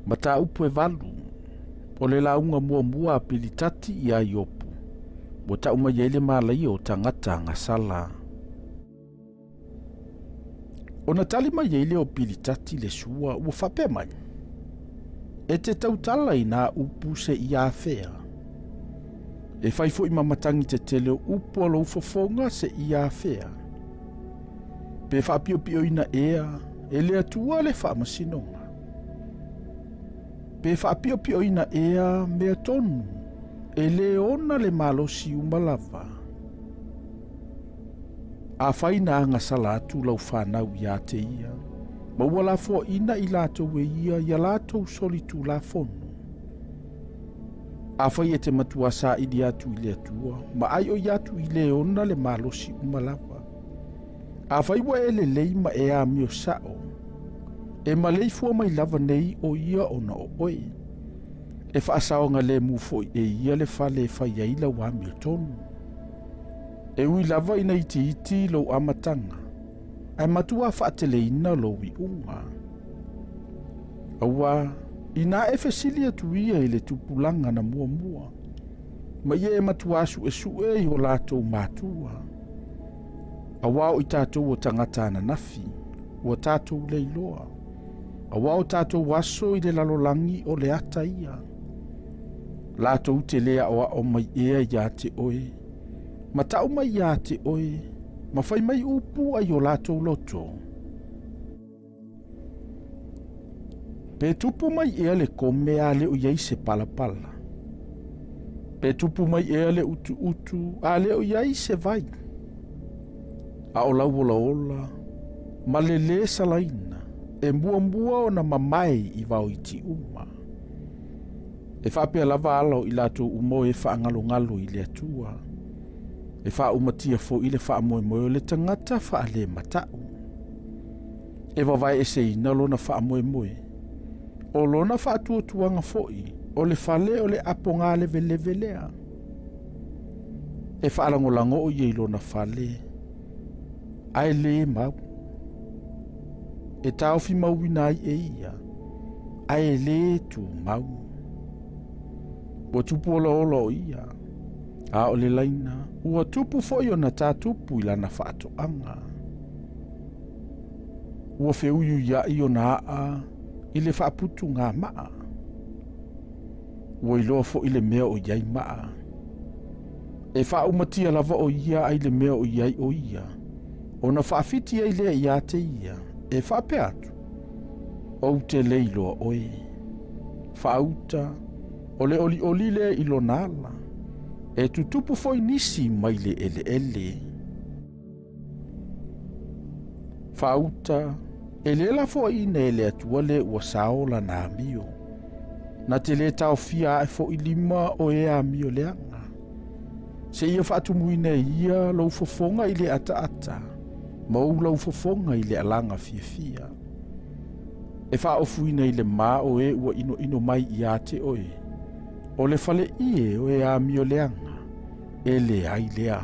Mata upu e valu, o le launga mua a pilitati ia Iopu, o ta uma yele malai o tangata ngasala. O na tali mai yele o pilitati le sua ua whape mai. E te tautala i nā upu se ia fea. E whaifo i mamatangi te tele upu alo ufofonga se ia fea. Pe whapio pio ina ea, e le atua le whaamasinonga. Pe whapio pio ina ea mea tonu, e le ona le malosi umalava. A whaina anga salatu lau whanau ia te ia. Maua la fo ina i lato we ia lato solitu la fonu. A whai e te matua sa i di atu i le atua, ma ai o iatu i le ona le malosi umalava. A whai wa e le leima e a mio sao. E malei fua mai lava nei o ia ona o oe. E whaasaonga le mufo e ia le whale whai aila wa mio tonu. E ui lava ina iti lo amatanga. Ai matua whaatele ina lo i unga. Awa, ina e fesilia tuia i le tupulanga na mua. Ma ia e matua su e o lato matua. Awa o i tātou o tangata na nafi, o tātou leiloa. Awa o tātou waso i le lalolangi o le ata ia. Lato te lea o mai ea ia te oe. Ma tau mai ia te oe. Ma fai mai upu ai o lato loto. Pe tupu mai ea le kome a le o iei se palapala. Pe tupu mai ea le utu a le o iei se vai. A o lau ola, ma le salaina, e mua o na mamai i vau iti uma. E whapea lava alo i lato umo e whaangalo i le atua. E wha umatia fo i le wha moe le tangata wha le matau. E wawai e se ina lona wha moe. O lona wha tuanga foi, o le whale o le aponga le velea. E wha alangolango o iei lona whale. Ai le mau. E tauwhi mau inai e ia. Ai le tu mau. Ua tupu ola o ia. A o le laina. Ua tupu foi o na tā tupu i lana whaatoanga. Ua wheuiu ia i o na a i le whaaputu ngā maa. Ua iloa fo i le mea o iai maa. E whaumatia lava o ia ai le mea o iai o ia. O na whaafiti ai lea ia te ia, e whape atu. O te leiloa oe. Whauta, o le oli lea ilo nala. E tutupu foi nisi mai le ele. Whauta, e le la foi ina ele atua le ua saola na amio. Na te le tau fia e foi lima o e amio leanga. Se ia whaatumuina ia lau fofonga i le ata. Maulau fofonga i le alanga fia. E wha ofuina i le maa o e ua ino mai i ate oe. O le fale ie o e a mio leanga. E le ai lea.